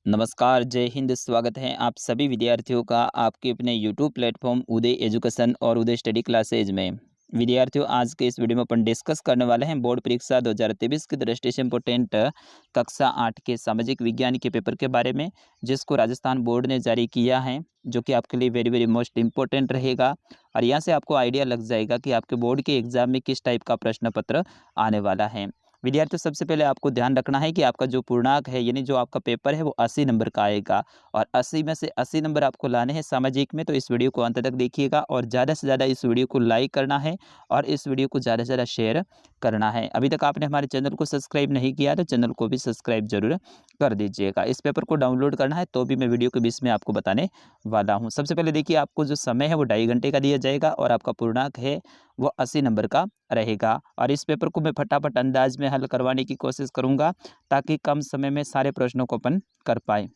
नमस्कार, जय हिंद। स्वागत है आप सभी विद्यार्थियों का आपके अपने यूट्यूब प्लेटफॉर्म उदय एजुकेशन और उदय स्टडी क्लासेज में। विद्यार्थियों, आज के इस वीडियो में अपन डिस्कस करने वाले हैं बोर्ड परीक्षा 2023 की दृष्टि से इम्पोर्टेंट कक्षा 8 के सामाजिक विज्ञान के पेपर के बारे में, जिसको राजस्थान बोर्ड ने जारी किया है, जो कि आपके लिए वेरी वेरी मोस्ट इंपॉर्टेंट रहेगा। और यहाँ से आपको आइडिया लग जाएगा कि आपके बोर्ड के एग्जाम में किस टाइप का प्रश्न पत्र आने वाला है। विद्यार्थियों, सबसे पहले आपको ध्यान रखना है कि आपका जो पूर्णांक है, यानी जो आपका पेपर है, वो 80 नंबर का आएगा और 80 में से 80 नंबर आपको लाने हैं सामाजिक में। तो इस वीडियो को अंत तक देखिएगा और ज़्यादा से ज़्यादा इस वीडियो को लाइक करना है और इस वीडियो को ज़्यादा से ज़्यादा शेयर करना है। अभी तक आपने हमारे चैनल को सब्सक्राइब नहीं किया तो चैनल को भी सब्सक्राइब जरूर कर दीजिएगा। इस पेपर को डाउनलोड करना है तो भी मैं वीडियो के बीच में आपको बताने वाला हूँ। सबसे पहले देखिए, आपको जो समय है वो 2.5 घंटे का दिया जाएगा और आपका पूर्णांक है वो 80 नंबर का रहेगा। और इस पेपर को मैं फटाफट अंदाज में हल करवाने की कोशिश करूंगा ताकि कम समय में सारे प्रश्नों को अपन कर पाए।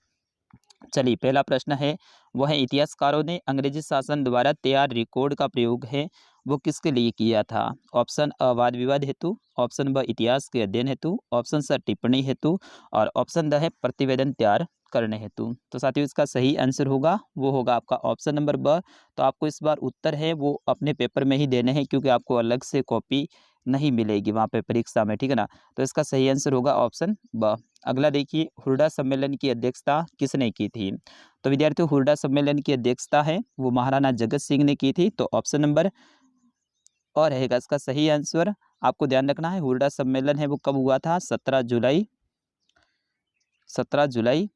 चलिए, पहला प्रश्न है वो है, इतिहासकारों ने अंग्रेजी शासन द्वारा तैयार रिकॉर्ड का प्रयोग है वो किसके लिए किया था? ऑप्शन अ वाद विवाद हेतु, ऑप्शन ब इतिहास के अध्ययन हेतु, ऑप्शन स टिप्पणी हेतु और ऑप्शन द है प्रतिवेदन तैयार करने हेतु। तो साथियों, इसका सही आंसर होगा वो होगा आपका ऑप्शन नंबर ब। तो आपको इस बार उत्तर है वो अपने पेपर में ही देने हैं, क्योंकि आपको अलग से कॉपी नहीं मिलेगी वहाँ पे परीक्षा में, ठीक है ना। तो इसका सही आंसर होगा ऑप्शन ब। अगला देखिए, हुरडा सम्मेलन की अध्यक्षता किसने की थी? तो विद्यार्थियों, हुरडा सम्मेलन की अध्यक्षता है वो महाराणा जगत सिंह ने की थी। तो ऑप्शन नंबर और रहेगा इसका सही आंसर। आपको ध्यान रखना है, हुरडा सम्मेलन है वो कब हुआ था? 17 जुलाई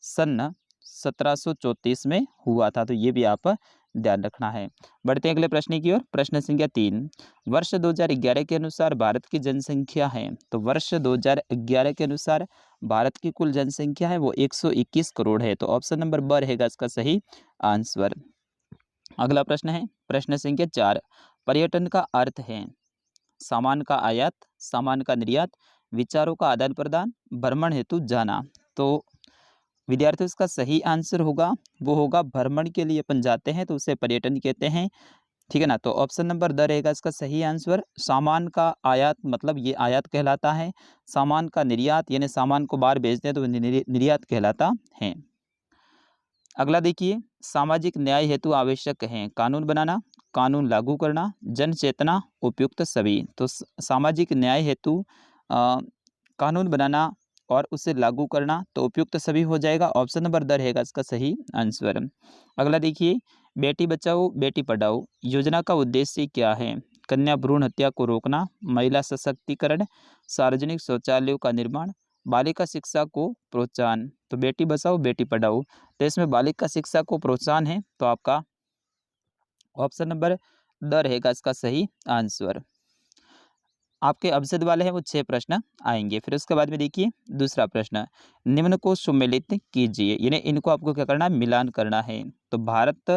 सन 1734 में हुआ था। तो ये भी आप ध्यान रखना है। बढ़ते हैं अगले प्रश्न की ओर। प्रश्न संख्या 3, वर्ष 2011 के अनुसार भारत की जनसंख्या है। तो वर्ष 2011 के अनुसार भारत की कुल जनसंख्या है वो 121 करोड़ है। तो ऑप्शन नंबर ब रहेगा इसका सही आंसर। अगला प्रश्न है प्रश्न संख्या 4, पर्यटन का अर्थ है सामान का आयात, सामान का निर्यात, विचारों का आदान प्रदान, भ्रमण हेतु जाना। तो विद्यार्थियों, इसका सही आंसर होगा वो होगा भ्रमण के लिए अपन जाते हैं तो उसे पर्यटन कहते हैं, ठीक है ना। तो ऑप्शन नंबर द रहेगा इसका सही आंसर। सामान का आयात मतलब ये आयात कहलाता है, सामान का निर्यात यानी सामान को बाहर भेजते हैं तो निर्यात कहलाता है। अगला देखिए, सामाजिक न्याय हेतु आवश्यक है कानून बनाना, कानून लागू करना, जन चेतना, उपयुक्त सभी। तो सामाजिक न्याय हेतु कानून बनाना और उसे लागू करना, तो उपयुक्त सभी हो जाएगा। ऑप्शन नंबर द रहेगा इसका सही आंसर। अगला देखिए, बेटी बचाओ बेटी पढ़ाओ योजना का उद्देश्य क्या है? कन्या भ्रूण हत्या को रोकना, महिला सशक्तिकरण, सार्वजनिक शौचालयों का निर्माण, बालिका शिक्षा को प्रोत्साहन। तो बेटी बचाओ बेटी पढ़ाओ, तो इसमें बालिका शिक्षा को प्रोत्साहन है, तो आपका ऑप्शन नंबर द रहेगा इसका सही आंसर। आपके अवसद वाले हैं वो 6 प्रश्न आएंगे। फिर उसके बाद में देखिए दूसरा प्रश्न, निम्न को सुमेलित कीजिए, यानी इनको आपको क्या करना है? मिलान करना है। तो भारत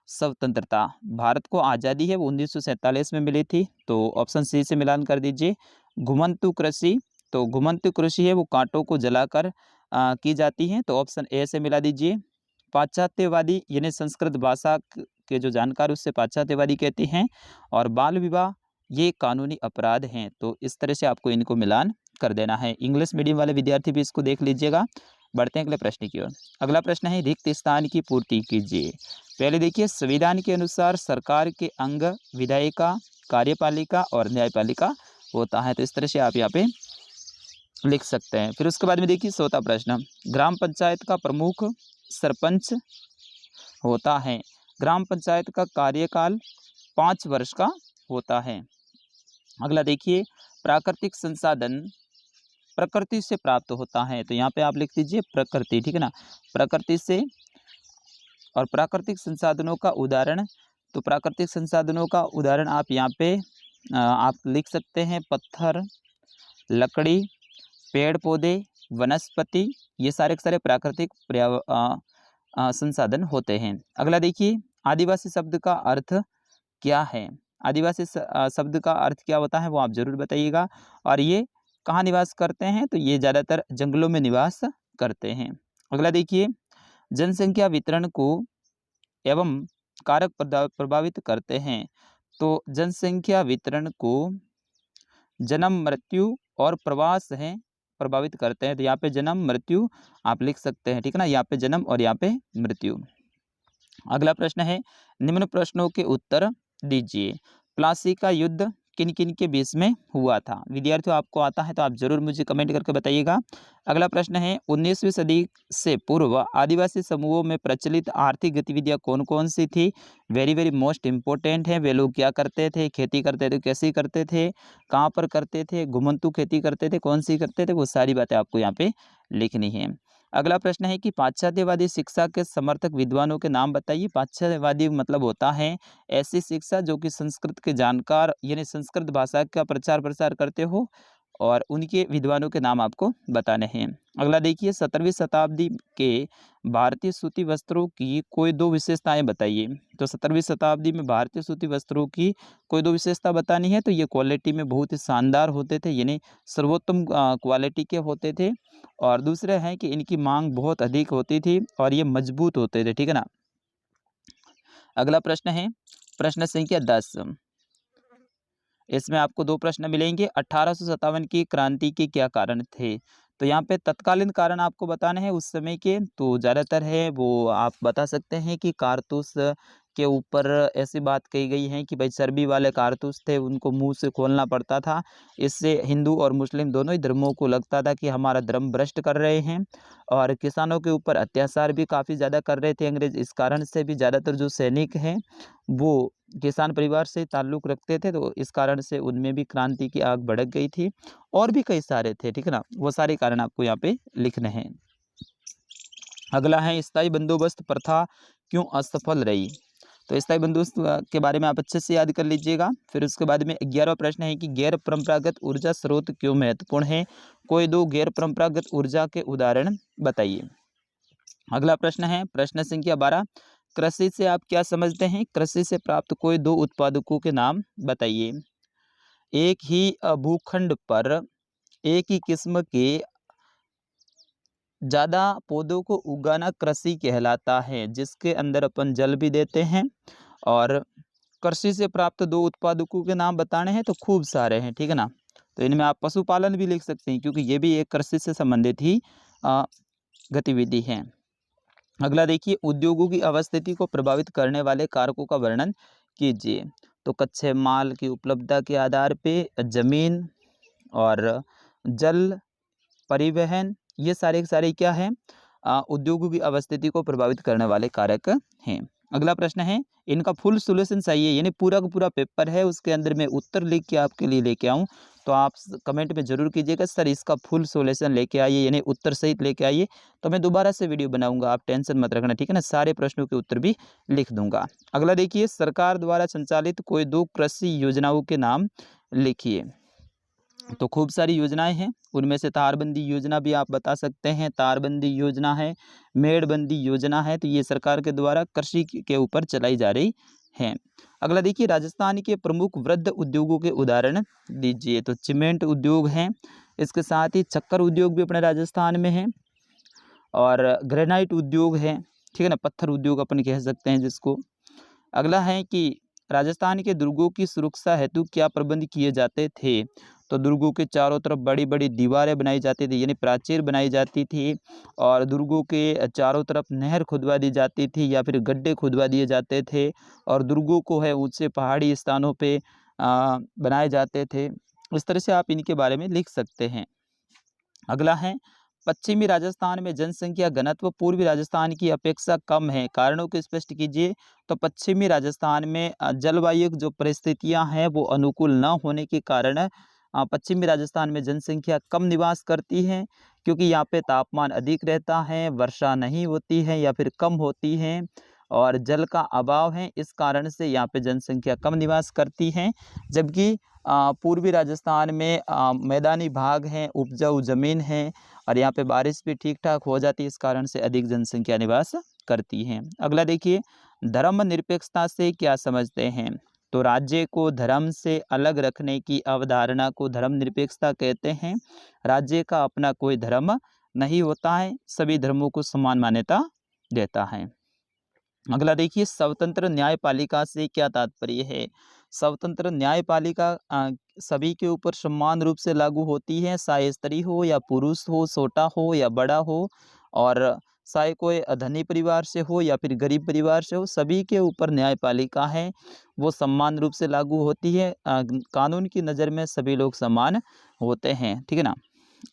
स्वतंत्रता, भारत को आज़ादी है वो 1947 में मिली थी, तो ऑप्शन सी से मिलान कर दीजिए। घुमंतु कृषि, तो घुमंतु कृषि है वो कांटों को जलाकर की जाती है, तो ऑप्शन ए से मिला दीजिए। पाश्चात्यवादी यानी संस्कृत भाषा के जो जानकार उससे पाश्चात्यवादी कहते हैं। और बाल विवाह ये कानूनी अपराध हैं, तो इस तरह से आपको इनको मिलान कर देना है। इंग्लिश मीडियम वाले विद्यार्थी भी इसको देख लीजिएगा। बढ़ते हैं अगले प्रश्न की ओर। अगला प्रश्न है, रिक्त स्थान की पूर्ति कीजिए। पहले देखिए, संविधान के अनुसार सरकार के अंग विधायिका, कार्यपालिका और न्यायपालिका होता है, तो इस तरह से आप यहाँ पे लिख सकते हैं। फिर उसके बाद में देखिए चौथा प्रश्न, ग्राम पंचायत का प्रमुख सरपंच होता है। ग्राम पंचायत का कार्यकाल 5 वर्ष का होता है। अगला देखिए, प्राकृतिक संसाधन प्रकृति से प्राप्त होता है, तो यहाँ पे आप लिख दीजिए प्रकृति, ठीक है ना, प्रकृति से। और प्राकृतिक संसाधनों का उदाहरण, तो प्राकृतिक संसाधनों का उदाहरण आप यहाँ पे आप लिख सकते हैं पत्थर, लकड़ी, पेड़ पौधे, वनस्पति, ये सारे के सारे प्राकृतिक संसाधन होते हैं। अगला देखिए, आदिवासी शब्द का अर्थ क्या है? आदिवासी शब्द का अर्थ क्या होता है वो आप जरूर बताइएगा। और ये कहाँ निवास करते हैं? तो ये ज़्यादातर जंगलों में निवास करते हैं। अगला देखिए, जनसंख्या वितरण को एवं कारक प्रभावित करते हैं। तो जनसंख्या वितरण को जन्म, मृत्यु और प्रवास हैं प्रभावित करते हैं? तो यहाँ पे जन्म मृत्यु आप लिख सकते हैं, ठीक है ना, यहाँ पे जन्म और यहाँ पे मृत्यु। अगला प्रश्न है, निम्न प्रश्नों के उत्तर दीजिए। प्लासी का युद्ध किन किन के बीच में हुआ था? विद्यार्थियों, आपको आता है तो आप जरूर मुझे कमेंट करके बताइएगा। अगला प्रश्न है, 19वीं सदी से पूर्व आदिवासी समूहों में प्रचलित आर्थिक गतिविधियां कौन कौन सी थी? वेरी वेरी मोस्ट इंपॉर्टेंट है। वे लोग क्या करते थे? खेती करते थे, कैसी करते थे, कहाँ पर करते थे, घुमंतू खेती करते थे, कौन सी करते थे, वो सारी बातें आपको यहाँ पे लिखनी है। अगला प्रश्न है कि पाश्चात्यवादी शिक्षा के समर्थक विद्वानों के नाम बताइए। पाश्चात्यवादी मतलब होता है ऐसी शिक्षा जो कि संस्कृत के जानकार यानी संस्कृत भाषा का प्रचार प्रसार करते हो, और उनके विद्वानों के नाम आपको बताने हैं। अगला देखिए, 17वीं शताब्दी के भारतीय सूती वस्त्रों की कोई दो विशेषताएं बताइए। तो 17वीं शताब्दी में भारतीय सूती वस्त्रों की कोई दो विशेषता बतानी है। तो ये क्वालिटी में बहुत ही शानदार होते थे, यानी सर्वोत्तम क्वालिटी के होते थे। और दूसरे हैं कि इनकी मांग बहुत अधिक होती थी और ये मजबूत होते थे, ठीक है ना। अगला प्रश्न है प्रश्न संख्या 10। इसमें आपको दो प्रश्न मिलेंगे। 1857 की क्रांति के क्या कारण थे? तो यहाँ पे तत्कालीन कारण आपको बताने हैं उस समय के। तो ज़्यादातर है वो आप बता सकते हैं कि कारतूस के ऊपर ऐसी बात कही गई है कि भाई चर्बी वाले कारतूस थे, उनको मुंह से खोलना पड़ता था। इससे हिंदू और मुस्लिम दोनों ही धर्मों को लगता था कि हमारा धर्म भ्रष्ट कर रहे हैं। और किसानों के ऊपर अत्याचार भी काफ़ी ज़्यादा कर रहे थे अंग्रेज। इस कारण से भी ज़्यादातर जो सैनिक हैं वो किसान परिवार से ताल्लुक़ रखते थे, तो इस कारण से उनमें भी क्रांति की आग भड़क गई थी। और भी कई सारे थे, ठीक है ना, वो सारे कारण आपको यहाँ पे लिखने हैं। अगला है, स्थायी बंदोबस्त प्रथा क्यों असफल रही? तो स्थायी बंदोबस्त के बारे में आप अच्छे से याद कर लीजिएगा। फिर उसके बाद में 11वां प्रश्न है कि गैर परंपरागत ऊर्जा स्रोत क्यों महत्वपूर्ण है? कोई दो गैर परंपरागत ऊर्जा के उदाहरण बताइए। अगला प्रश्न है प्रश्न संख्या 12। कृषि से आप क्या समझते हैं? कृषि से प्राप्त कोई दो उत्पादकों के नाम बताइए। एक ही भूखंड पर एक ही किस्म के ज़्यादा पौधों को उगाना कृषि कहलाता है, जिसके अंदर अपन जल भी देते हैं। और कृषि से प्राप्त दो उत्पादकों के नाम बताने हैं तो खूब सारे हैं, ठीक है ना। तो इनमें आप पशुपालन भी लिख सकते हैं, क्योंकि ये भी एक कृषि से संबंधित ही गतिविधि है। अगला देखिए, उद्योगों की अवस्थिति को प्रभावित करने वाले कारकों का वर्णन कीजिए। तो कच्चे माल की उपलब्धता के आधार पे जमीन और जल परिवहन, ये सारे के सारे क्या हैं? उद्योगों की अवस्थिति को प्रभावित करने वाले कारक हैं। अगला प्रश्न है, इनका फुल सॉल्यूशन चाहिए, यानी पूरा का पूरा पेपर है, उसके अंदर मैं उत्तर लिख के आपके लिए लेके आऊँ, तो आप कमेंट में जरूर कीजिएगा सर इसका फुल सॉल्यूशन लेके आइए, यानी उत्तर सहित लेके आइए। तो मैं दोबारा से वीडियो बनाऊंगा, आप टेंशन मत रखना, ठीक है ना। सारे प्रश्नों के उत्तर भी लिख दूंगा। अगला देखिए, सरकार द्वारा संचालित कोई दो कृषि योजनाओं के नाम लिखिए। तो खूब सारी योजनाएं हैं, उनमें से तारबंदी योजना भी आप बता सकते हैं। तारबंदी योजना है, मेड़बंदी योजना है, तो ये सरकार के द्वारा कृषि के ऊपर चलाई जा रही है। अगला देखिए, राजस्थान के प्रमुख वृहद उद्योगों के उदाहरण दीजिए। तो सीमेंट उद्योग है, इसके साथ ही चक्कर उद्योग भी अपने राजस्थान में है, और ग्रेनाइट उद्योग है, ठीक है ना, पत्थर उद्योग अपन कह सकते हैं जिसको। अगला है कि राजस्थान के दुर्गों की सुरक्षा हेतु क्या प्रबंध किए जाते थे? तो दुर्गों के चारों तरफ बड़ी बड़ी दीवारें बनाई जाती थी, यानी प्राचीर बनाई जाती थी, और दुर्गों के चारों तरफ नहर खुदवा दी जाती थी या फिर गड्ढे खुदवा दिए जाते थे, और दुर्गों को है ऊंचे पहाड़ी स्थानों पे बनाए जाते थे। इस तरह से आप इनके बारे में लिख सकते हैं। अगला है, पश्चिमी राजस्थान में जनसंख्या घनत्व पूर्वी राजस्थान की अपेक्षा कम है, कारणों को स्पष्ट कीजिए। तो पश्चिमी राजस्थान में जलवायु जो परिस्थितियां हैं वो अनुकूल न होने के कारण पश्चिमी राजस्थान में जनसंख्या कम निवास करती है, क्योंकि यहाँ पे तापमान अधिक रहता है, वर्षा नहीं होती है या फिर कम होती है, और जल का अभाव है। इस कारण से यहाँ पे जनसंख्या कम निवास करती है। जबकि पूर्वी राजस्थान में मैदानी भाग हैं, उपजाऊ ज़मीन है, और यहाँ पे बारिश भी ठीक ठाक हो जाती है, इस कारण से अधिक जनसंख्या निवास करती है। अगला देखिए, धर्मनिरपेक्षता से क्या समझते हैं? तो राज्य को धर्म से अलग रखने की अवधारणा को धर्मनिरपेक्षता कहते हैं। राज्य का अपना कोई धर्म नहीं होता है, सभी धर्मों को समान मान्यता देता है। अगला देखिए, स्वतंत्र न्यायपालिका से क्या तात्पर्य है। स्वतंत्र न्यायपालिका सभी के ऊपर समान रूप से लागू होती है, चाहे स्त्री हो या पुरुष हो, छोटा हो या बड़ा हो, और चाहे कोई धनी परिवार से हो या फिर गरीब परिवार से हो, सभी के ऊपर न्यायपालिका है वो समान रूप से लागू होती है। कानून की नज़र में सभी लोग समान होते हैं, ठीक है ना।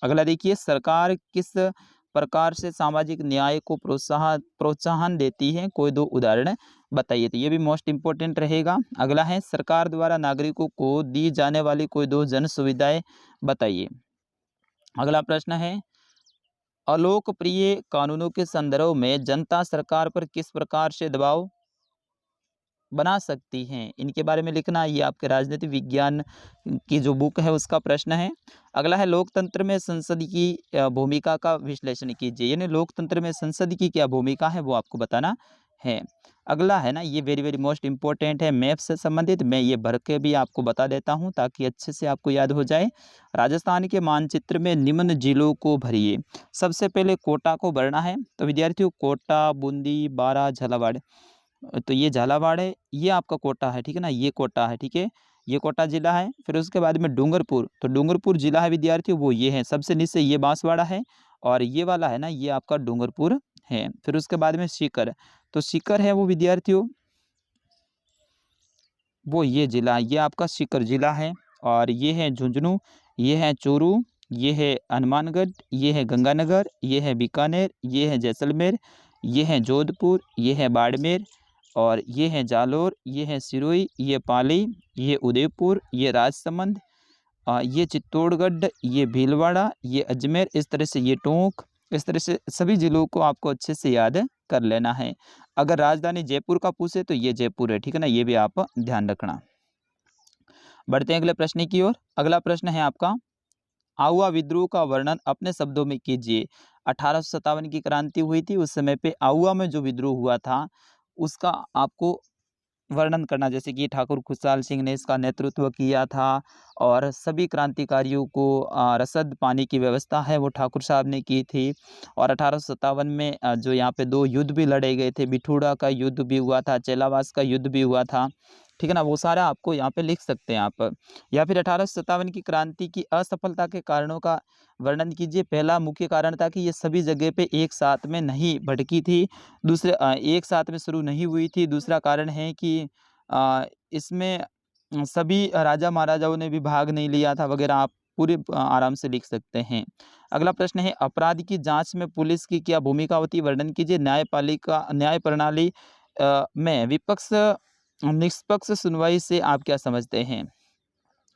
अगला देखिए, सरकार किस प्रकार से सामाजिक न्याय को प्रोत्साहन देती है, कोई दो उदाहरण बताइए। तो ये भी मोस्ट इम्पोर्टेंट रहेगा। अगला है, सरकार द्वारा नागरिकों को दी जाने वाली कोई दो जन सुविधाएं बताइए। अगला प्रश्न है, अलोकप्रिय कानूनों के संदर्भ में जनता सरकार पर किस प्रकार से दबाव बना सकती हैं, इनके बारे में लिखना। ये आपके राजनीति विज्ञान की जो बुक है उसका प्रश्न है। अगला है, लोकतंत्र में संसद की भूमिका का विश्लेषण कीजिए, यानी लोकतंत्र में संसद की क्या भूमिका है वो आपको बताना है। अगला है ना, ये वेरी वेरी मोस्ट इंपॉर्टेंट है, मैप से संबंधित। मैं ये भर के भी आपको बता देता हूँ ताकि अच्छे से आपको याद हो जाए। राजस्थान के मानचित्र में निम्न जिलों को भरिए। सबसे पहले कोटा को भरना है। तो विद्यार्थियों, कोटा, बूंदी, बारा, झालावाड़। तो ये झालावाड़ है, ये आपका कोटा है, ठीक है ना, ये कोटा है, ठीक है, ये कोटा जिला है। फिर उसके बाद में डूंगरपुर, तो डूंगरपुर जिला है विद्यार्थियों, वो ये है। सबसे नीचे ये बांसवाड़ा है, और ये वाला है ना, ये आपका डूंगरपुर है। फिर उसके बाद में सीकर, तो सीकर है वो विद्यार्थियों, वो ये जिला, ये आपका सीकर जिला है। और ये है झुंझुनू, ये है चूरू, ये है हनुमानगढ़, ये है गंगानगर, ये है बीकानेर, ये है जैसलमेर, ये है जोधपुर, ये है बाड़मेर, और ये है जालोर, ये है सिरोही, ये पाली, ये उदयपुर, ये राजसमंद, ये चित्तौड़गढ़, ये भीलवाड़ा, ये अजमेर। इस तरह से ये टोंक, इस तरह से सभी जिलों को आपको अच्छे से याद कर लेना है। अगर राजधानी जयपुर का पूछे तो ये जयपुर है, ठीक है ना, ये भी आप ध्यान रखना। बढ़ते हैं अगले प्रश्न की ओर। अगला प्रश्न है आपका, आउवा विद्रोह का वर्णन अपने शब्दों में कीजिए। 1857 की क्रांति हुई थी, उस समय पे आउवा में जो विद्रोह हुआ था उसका आपको वर्णन करना। जैसे कि ठाकुर खुशहाल सिंह ने इसका नेतृत्व किया था, और सभी क्रांतिकारियों को रसद पानी की व्यवस्था है वो ठाकुर साहब ने की थी। और 1857 में जो यहाँ पे दो युद्ध भी लड़े गए थे, बिठूड़ा का युद्ध भी हुआ था, चेलावास का युद्ध भी हुआ था, ठीक है ना, वो सारा आपको यहाँ पे लिख सकते हैं आप। या फिर 1857 की क्रांति की असफलता के कारणों का वर्णन कीजिए। पहला मुख्य कारण था कि ये सभी जगह पे एक साथ में नहीं भड़की थी, दूसरे एक साथ में शुरू नहीं हुई थी। दूसरा कारण है कि इसमें सभी राजा महाराजाओं ने भी भाग नहीं लिया था वगैरह, आप पूरे आराम से लिख सकते हैं। अगला प्रश्न है, अपराध की जांच में पुलिस की क्या भूमिका होती है, वर्णन कीजिए। न्याय प्रणाली में विपक्ष निष्पक्ष सुनवाई से आप क्या समझते हैं।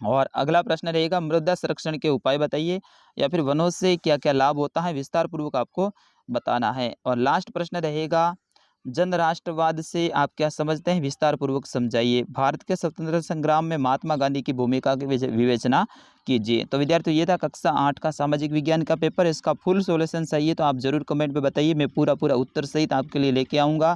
और अगला प्रश्न रहेगा, मृदा संरक्षण के उपाय बताइए, या फिर वनों से क्या क्या लाभ होता है, विस्तार पूर्वक आपको बताना है। और लास्ट प्रश्न रहेगा, जन राष्ट्रवाद से आप क्या समझते हैं, विस्तार पूर्वक समझाइए। भारत के स्वतंत्रता संग्राम में महात्मा गांधी की भूमिका की विवेचना कीजिए। तो विद्यार्थियों, ये था कक्षा 8 का सामाजिक विज्ञान का पेपर। इसका फुल सॉल्यूशन चाहिए तो आप जरूर कमेंट में बताइए, मैं पूरा उत्तर सहित आपके लिए लेके आऊँगा।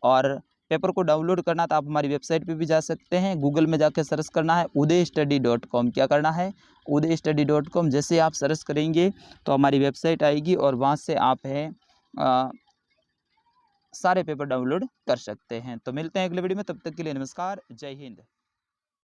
और पेपर को डाउनलोड करना तो आप हमारी वेबसाइट पे भी जा सकते हैं, गूगल में जाकर सर्च करना है udaystudy.com। क्या करना है, udaystudy.com। जैसे आप सर्च करेंगे तो हमारी वेबसाइट आएगी, और वहाँ से आप सारे पेपर डाउनलोड कर सकते हैं। तो मिलते हैं अगले वीडियो में, तब तक के लिए नमस्कार, जय हिंद।